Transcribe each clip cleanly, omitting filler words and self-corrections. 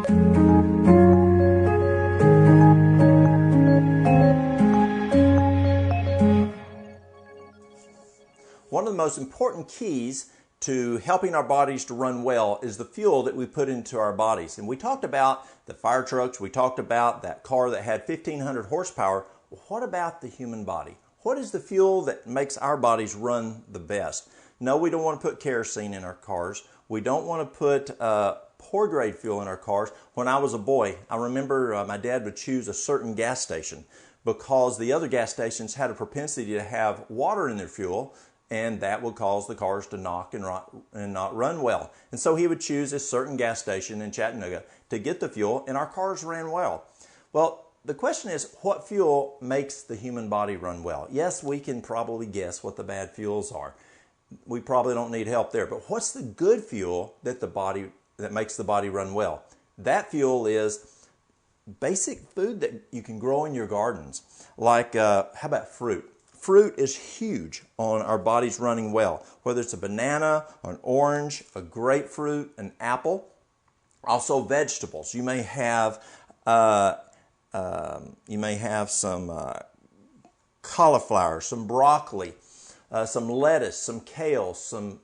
One of the most important keys to helping our bodies to run well is the fuel that we put into our bodies. And we talked about the fire trucks, we talked about that car that had 1,500 horsepower. Well, what about the human body? What is the fuel that makes our bodies run the best? No, we don't want to put kerosene in our cars. We don't want to put poor grade fuel in our cars. When I was a boy, I remember my dad would choose a certain gas station because the other gas stations had a propensity to have water in their fuel, and that would cause the cars to knock and not run well. And so he would choose a certain gas station in Chattanooga to get the fuel, and our cars ran well. Well, the question is, what fuel makes the human body run well? Yes, we can probably guess what the bad fuels are. We probably don't need help there. But what's the good fuel that makes the body run well? That fuel is basic food that you can grow in your gardens. Like, how about fruit? Fruit is huge on our bodies running well. Whether it's a banana, an orange, a grapefruit, an apple. Also vegetables. You may have some cauliflower, some broccoli, some lettuce, some kale, some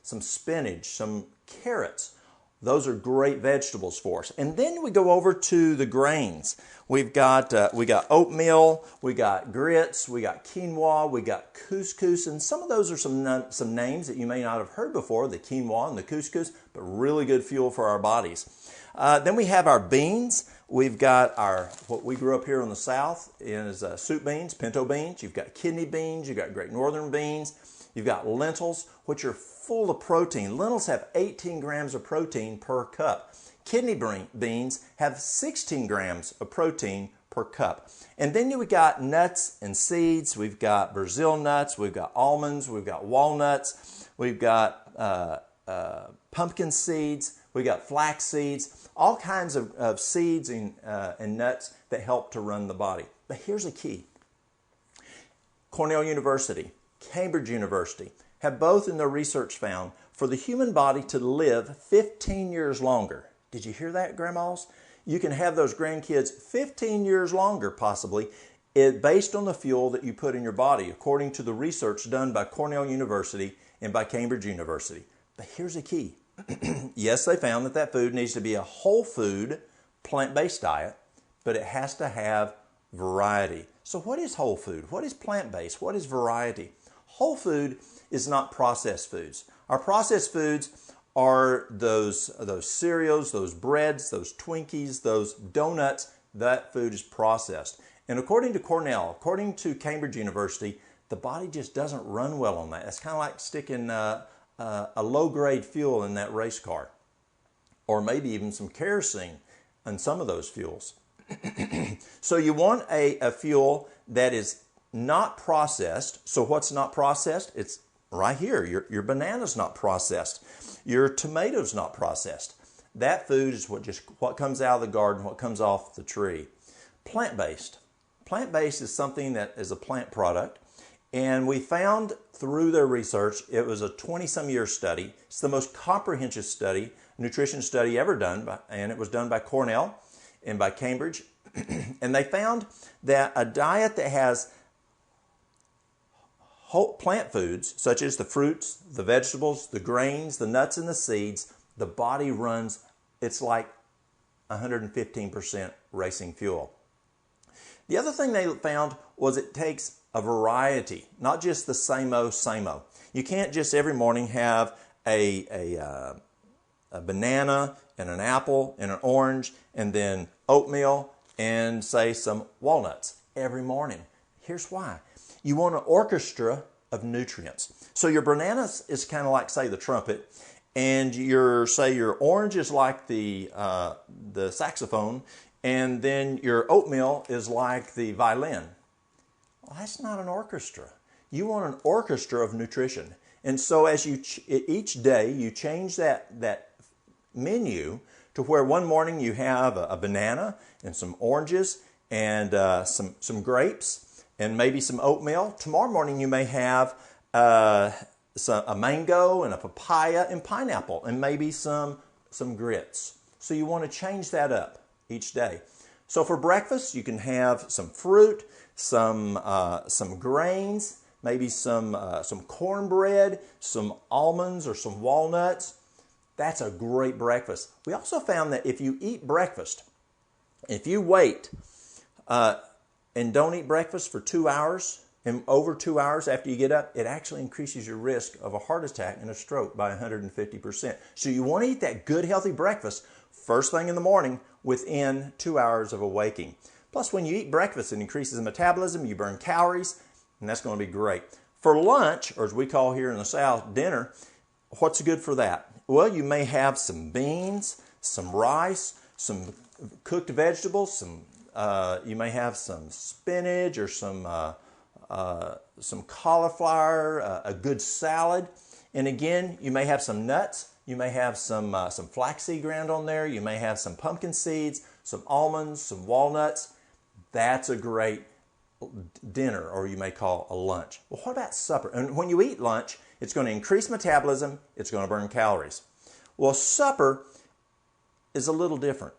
spinach, some carrots. Those are great vegetables for us. And then we go over to the grains. We got oatmeal, we got grits, we got quinoa, we got couscous, and some of those are some names that you may not have heard before, the quinoa and the couscous, but really good fuel for our bodies. Then we have our beans. We've got what we grew up here in the South is soup beans, pinto beans. You've got kidney beans, you've got great northern beans. You've got lentils, which are full of protein. Lentils have 18 grams of protein per cup. Kidney beans have 16 grams of protein per cup. And then we've got nuts and seeds. We've got Brazil nuts. We've got almonds. We've got walnuts. We've got pumpkin seeds. We've got flax seeds. All kinds of seeds and nuts that help to run the body. But here's a key. Cornell University, Cambridge University have both in their research found for the human body to live 15 years longer. Did you hear that, grandmas? You can have those grandkids 15 years longer, possibly, based on the fuel that you put in your body, according to the research done by Cornell University and by Cambridge University. But here's the key. Yes, they found that food needs to be a whole food, plant-based diet, but it has to have variety. So what is whole food? What is plant-based? What is variety? Whole food is not processed foods. Our processed foods are those cereals, those breads, those Twinkies, those donuts. That food is processed. And according to Cornell, according to Cambridge University, the body just doesn't run well on that. It's kind of like sticking a low-grade fuel in that race car, or maybe even some kerosene in some of those fuels. So you want a fuel that is not processed. So what's not processed? It's right here. Your banana's not processed. Your tomato's not processed. That food is what comes out of the garden, what comes off the tree. Plant-based. Plant-based is something that is a plant product. And we found through their research, it was a 20-some-year study. It's the most comprehensive study, nutrition study ever done, and it was done by Cornell and by Cambridge. And they found that a diet that has whole plant foods, such as the fruits, the vegetables, the grains, the nuts, and the seeds, the body runs, it's like 115% racing fuel. The other thing they found was it takes a variety, not just the same-o, same-o. You can't just every morning have a banana and an apple and an orange and then oatmeal and, say, some walnuts every morning. Here's why. You want an orchestra of nutrients. So your banana is kind of like, say, the trumpet, and your orange is like the saxophone, and then your oatmeal is like the violin. Well, that's not an orchestra. You want an orchestra of nutrition. And so as each day you change that menu to where one morning you have a banana and some oranges and some grapes and maybe some oatmeal. Tomorrow morning you may have a mango and a papaya and pineapple and maybe some grits. So you want to change that up each day. So for breakfast, you can have some fruit, some grains, maybe some cornbread, some almonds or some walnuts. That's a great breakfast. We also found that if you eat breakfast, if you wait and don't eat breakfast for 2 hours, and over 2 hours after you get up, it actually increases your risk of a heart attack and a stroke by 150%. So you want to eat that good, healthy breakfast first thing in the morning within 2 hours of awaking. Plus, when you eat breakfast, it increases the metabolism, you burn calories, and that's going to be great. For lunch, or as we call here in the South, dinner, what's good for that? Well, you may have some beans, some rice, some cooked vegetables, you may have some spinach or some cauliflower, a good salad. And again, you may have some nuts. You may have some flaxseed ground on there. You may have some pumpkin seeds, some almonds, some walnuts. That's a great dinner, or you may call a lunch. Well, what about supper? And when you eat lunch, it's going to increase metabolism. It's going to burn calories. Well, supper is a little different.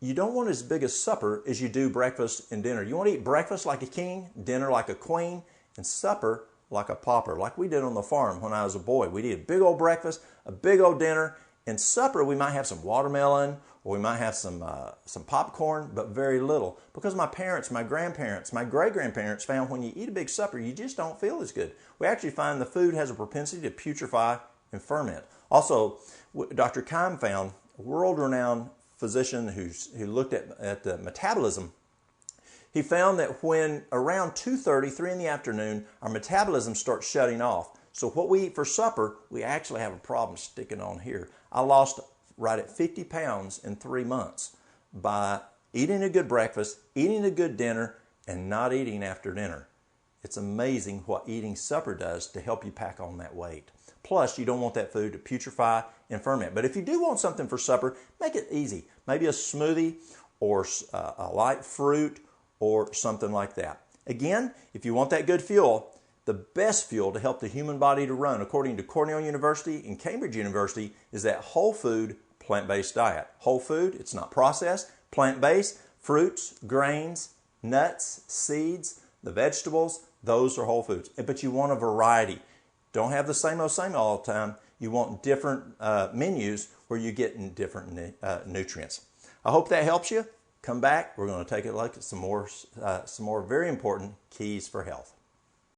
You don't want as big a supper as you do breakfast and dinner. You want to eat breakfast like a king, dinner like a queen, and supper like a pauper, like we did on the farm when I was a boy. We'd eat a big old breakfast, a big old dinner, and supper we might have some watermelon, or we might have some popcorn, but very little. Because my parents, my grandparents, my great-grandparents found when you eat a big supper, you just don't feel as good. We actually find the food has a propensity to putrefy and ferment. Also, Dr. Keim found, a world-renowned physician who looked at the metabolism, he found that when around 2:30, 3 in the afternoon, our metabolism starts shutting off. So what we eat for supper, we actually have a problem sticking on here. I lost right at 50 pounds in 3 months by eating a good breakfast, eating a good dinner, and not eating after dinner. It's amazing what eating supper does to help you pack on that weight. Plus, you don't want that food to putrefy and ferment. But if you do want something for supper, make it easy. Maybe a smoothie or a light fruit or something like that. Again, if you want that good fuel, the best fuel to help the human body to run, according to Cornell University and Cambridge University, is that whole food, plant-based diet. Whole food, it's not processed, plant-based, fruits, grains, nuts, seeds, the vegetables, those are whole foods. But you want a variety. Don't have the same old all the time. You want different menus where you get different nutrients. I hope that helps you. Come back. We're going to take a look at some more very important keys for health.